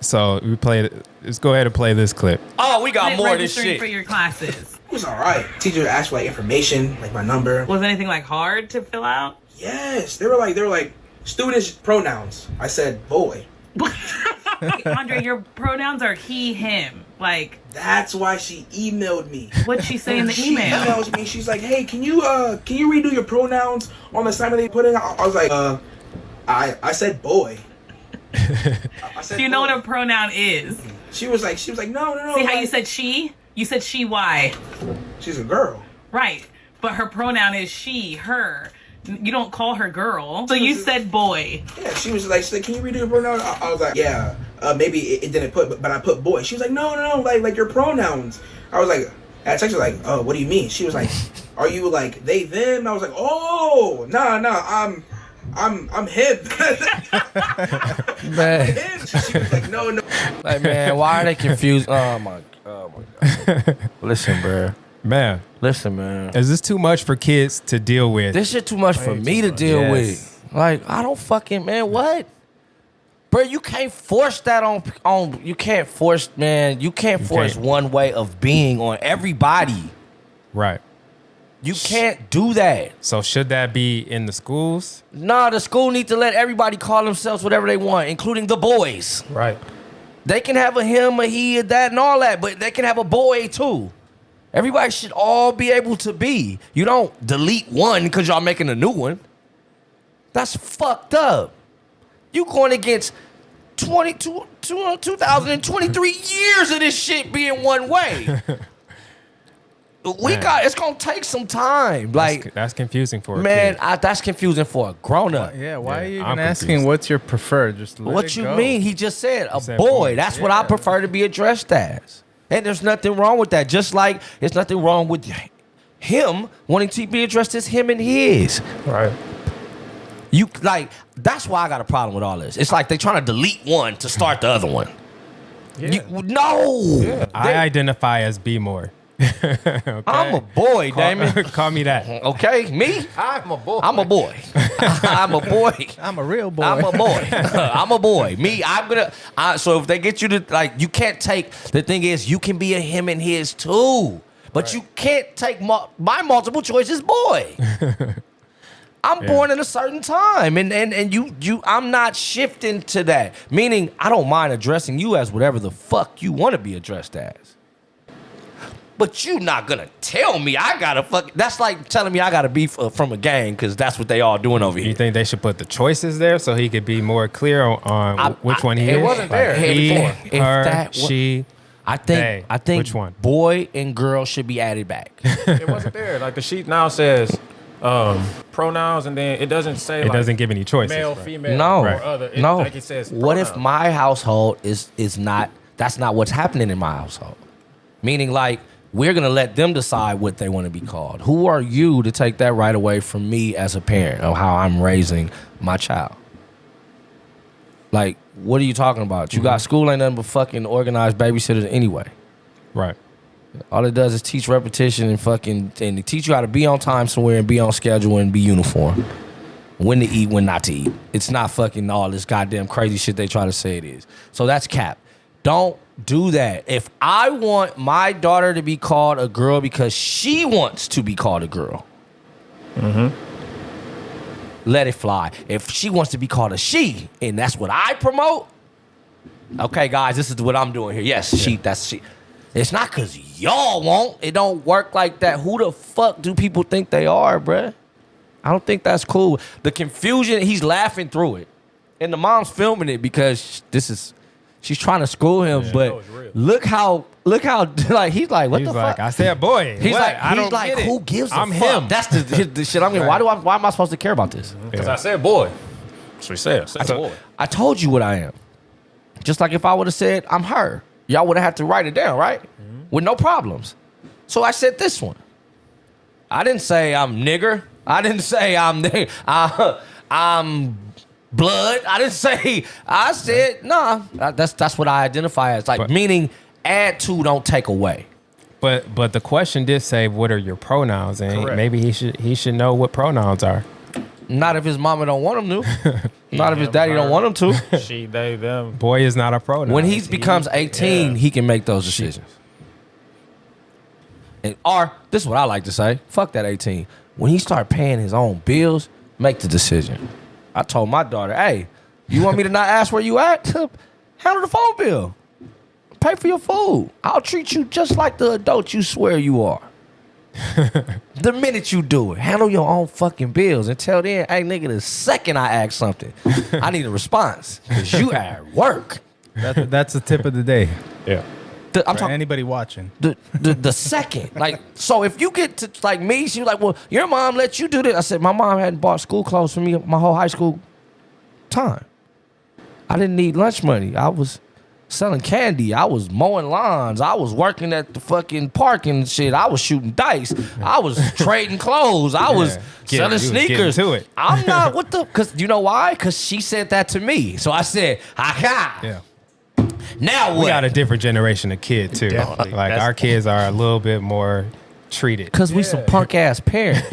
So let's go ahead and play this clip. Oh, we got more of this registering shit. for your classes. It was all right. Teacher asked for like information, like my number. Was anything like hard to fill out? Yes, they were like students' pronouns. I said boy. Andre, your pronouns are he, him. Like, that's why she emailed me. What'd she say in the She email? emails me. She's like, "Hey, can you redo your pronouns on the assignment they put in?" I was like, I said boy. I said Do you know boy. what a pronoun is? She was like, no. See how like, you said she? You said she, why? she's a girl. Right. But her pronoun is she, her. You don't call her girl. So you said boy. Yeah, she was like, "Can you redo your pronoun?" I was like, "Yeah, maybe it didn't put, but I put boy." She was like, "No, like your pronouns." I was like, I texted her like, "Oh, what do you mean?" She was like, "Are you like they them?" I was like, "Oh, nah, I'm him." Man. Him. She was like, "No." Like, man, why are they confused? Oh my God. Listen, bro. Man, Listen, man. is this too much for kids to deal with? This shit too much for me to deal Yes. with. Like, I don't fucking, man, what? Bro, you can't force that on you can't force, man, you can't force can't. one way of being on everybody. Right. You can't do that. So should that be in the schools? Nah, the school need to let everybody call themselves whatever they want, including the boys. Right. They can have a him, a he, a that, and all that, but they can have a boy too. Everybody should all be able to be. You don't delete one because y'all making a new one. That's fucked up. You going against 2023 years of this shit being one way. It's gonna take some time. Like, That's confusing for a man, kid. that's confusing for a grown up. Yeah, why are you I'm even asking confused. what's your preferred? Just let What it you go. mean? He just said a said boy. boy. That's what I prefer to be addressed as. And there's nothing wrong with that. Just like there's nothing wrong with him wanting to be addressed as him and his. Right. You like that's why I got a problem with all this. It's like they trying to delete one to start the other one. Yeah. No. I identify as B more. Okay? I'm a boy, Damon. Call me that. Okay, me? I'm a boy. I'm a boy. I'm a boy. I'm a real boy. I'm a boy. I'm a boy. Me, I'm gonna. So if they get you to like, you can't take. The thing is, you can be a him and his too, but you can't take my multiple choice is boy. I'm born in a certain time, and you. I'm not shifting to that. Meaning, I don't mind addressing you as whatever the fuck you want to be addressed as. But you not gonna tell me I gotta fuck. That's like telling me I gotta be from a gang because that's what they all doing over here. You think they should put the choices there so he could be more clear on which one he it is? wasn't there He, before. If her, that wa- she. I they. think Which one? boy and girl should be added back. It wasn't there. Like the sheet now says pronouns, and then it doesn't say It like doesn't give any choices. male, right? female, No, or other. It, no. Like it says what if pronouns. my household is not? That's not what's happening in my household. Meaning, like, we're gonna let them decide what they want to be called. Who are you to take that right away from me as a parent of how I'm raising my child? Like, what are you talking about? You got school ain't nothing but fucking organized babysitters anyway. Right. All it does is teach repetition and teach you how to be on time somewhere and be on schedule and be uniform. When to eat, when not to eat. It's not fucking all this goddamn crazy shit they try to say it is. So that's cap. Don't do that. If I want my daughter to be called a girl because she wants to be called a girl, let it fly. If she wants to be called a she, and that's what I promote, okay, guys, this is what I'm doing here. Yes, she, that's she. It's not because y'all won't. It don't work like that. Who the fuck do people think they are, bruh? I don't think that's cool. The confusion, he's laughing through it. And the mom's filming it because she's trying to school him, but look how like he's like, what He's the like, fuck? I said boy. He's What? like, I don't get it. who gives a I'm fuck? him. That's the shit I'm getting. Why am I supposed to care about this? Because I said boy. That's what he said. I said boy. I told you what I am. Just like if I would have said I'm her, y'all would have had to write it down, right? With no problems. So I said this one. I didn't say I'm nigger. I didn't say I'm blood. I didn't say. I said nah. That's what I identify as. Like, meaning add to, don't take away. But the question did say, what are your pronouns? And Correct. maybe he should know what pronouns are. Not if his mama don't want him to. Not if his daddy don't want him to. She, they, them. Boy is not a pronoun. When he becomes 18, he can make those decisions. Or this is what I like to say. Fuck that 18. When he start paying his own bills, make the decision. I told my daughter, hey, you want me to not ask where you at? Handle the phone bill. Pay for your food. I'll treat you just like the adult you swear you are. The minute you do it, handle your own fucking bills. Until then, hey nigga, the second I ask something, I need a response. Because you at work. That's the tip of the day. Yeah. I'm For talking anybody watching. the second. Like, so if you get to like me, she was like, well, your mom let you do this. I said, my mom hadn't bought school clothes for me my whole high school time. I didn't need lunch money. I was selling candy. I was mowing lawns. I was working at the fucking park and shit. I was shooting dice. I was trading clothes. I was selling sneakers. To it. I'm not what the, cause you know why? Cause she said that to me. So I said, ha. Yeah. Now what? We got a different generation of kid too. Definitely. Like That's- our kids are a little bit more treated. Cause we some punk ass parents.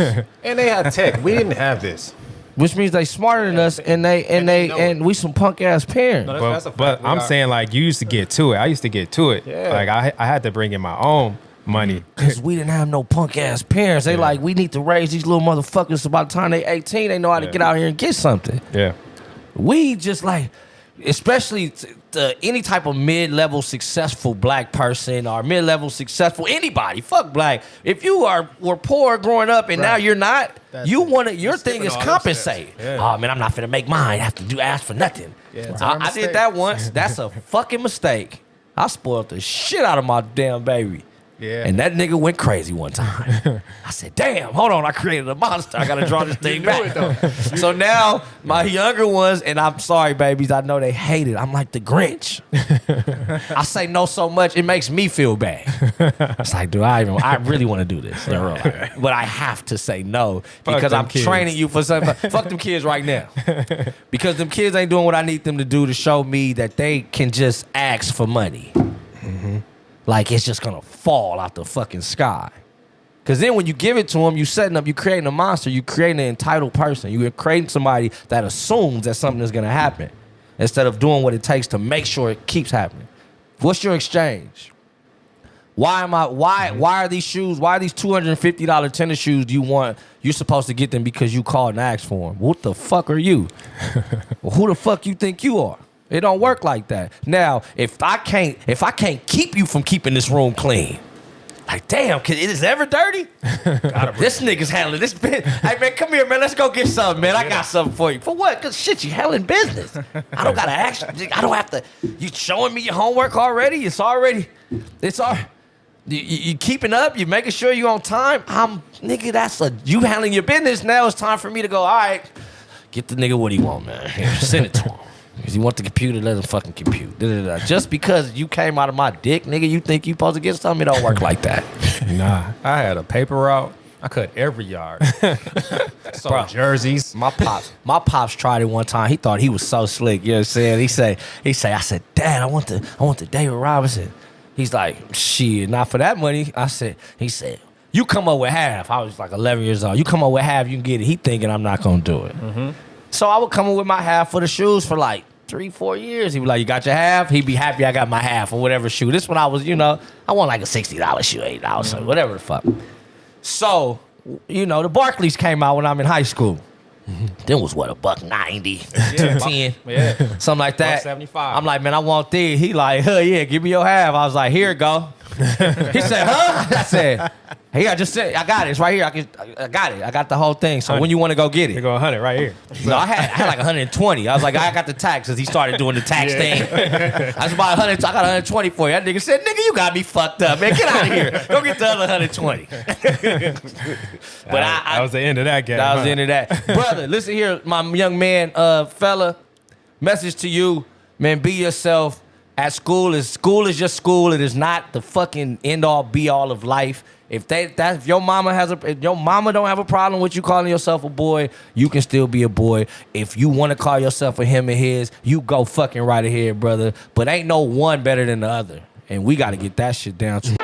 And they had tech. We didn't have this. Which means they smarter than us, and we some punk ass parents. No, But, that's a fact. but We I'm are- saying like you used to get to it. I used to get to it. Yeah. Like I had to bring in my own money. Cause we didn't have no punk ass parents. They like, we need to raise these little motherfuckers so by the time they 18, they know how to get out here and get something. Yeah. We just like, especially any type of mid-level successful black person or mid-level successful anybody, fuck black. If you were poor growing up and now you're not, That's you it. want to. Your thing skipping is all those compensate. steps. Yeah. Oh man, I'm not finna make mine. I have to ask for nothing. Yeah, it's our I did mistake. that once. That's a fucking mistake. I spoiled the shit out of my damn baby. Yeah. And that nigga went crazy one time. I said, damn, hold on, I created a monster. I gotta draw this thing back. So now my younger ones, and I'm sorry, babies, I know they hate it. I'm like the Grinch. I say no so much, it makes me feel bad. It's like, I really want to do this in real life. But I have to say no because them I'm kids. training you for something. Fuck them kids right now. Because them kids ain't doing what I need them to do to show me that they can just ask for money. Like it's just gonna fall out the fucking sky. Cause then when you give it to them, you creating a monster, you creating an entitled person. You're creating somebody that assumes that something is gonna happen instead of doing what it takes to make sure it keeps happening. What's your exchange? Why are these shoes, why are these $250 tennis shoes you're supposed to get them because you called and asked for them? What the fuck are you? Who the fuck you think you are? It don't work like that. Now, if I can't keep you from keeping this room clean, like damn, it is ever dirty? This nigga's handling this bit. Hey man, come here, man. Let's go get something, man. I got something for you. For what? Cause shit, you handling business. I don't gotta I don't have to. You showing me your homework already? You keeping up? You making sure you on time? Nigga, you handling your business now. It's time for me to go. All right, get the nigga what he want, man. Here, send it to him. Because you want the computer, let him fucking compute. Just because you came out of my dick, nigga, you think you supposed to get something? It don't work like that. Nah. I had a paper route. I cut every yard. So Bro. jerseys. My pops tried it one time. He thought he was so slick. You know what I'm saying? He say, I said, Dad, I want the David Robinson. He's like, shit, not for that money. He said, you come up with half. I was like 11 years old. You come up with half, you can get it. He thinking I'm not gonna do it. Mm-hmm. So I would come up with my half for the shoes for like 3-4 years. He'd be like, you got your half? He'd be happy I got my half or whatever shoe. This one I was, I want like a $60 shoe, $80, so whatever the fuck. So, the Barclays came out when I'm in high school. Then was what, $1.90, $2.10, Yeah. something like that. $1.75. I'm like, man, I want these. He like, yeah, give me your half. I was like, here it go. He said, huh? I said, hey, I just said, I got it. It's right here. I got it. I got the whole thing. So when you want to go get Here it? go 100 right here. No, I had like 120. I was like, I got the tax because he started doing the tax thing. I was about 100. I got 120 for you. That nigga said, nigga, you got me fucked up, man. Get out of here. Go get the other 120. But That was the end of that game. that was the end of that. Brother, listen here, my young man, fella. Message to you, man. Be yourself. At school is just school. It is not the fucking end all be all of life. If your mama don't have a problem with you calling yourself a boy, you can still be a boy. If you want to call yourself a him and his, you go fucking right ahead, brother. But ain't no one better than the other, and we got to get that shit down to.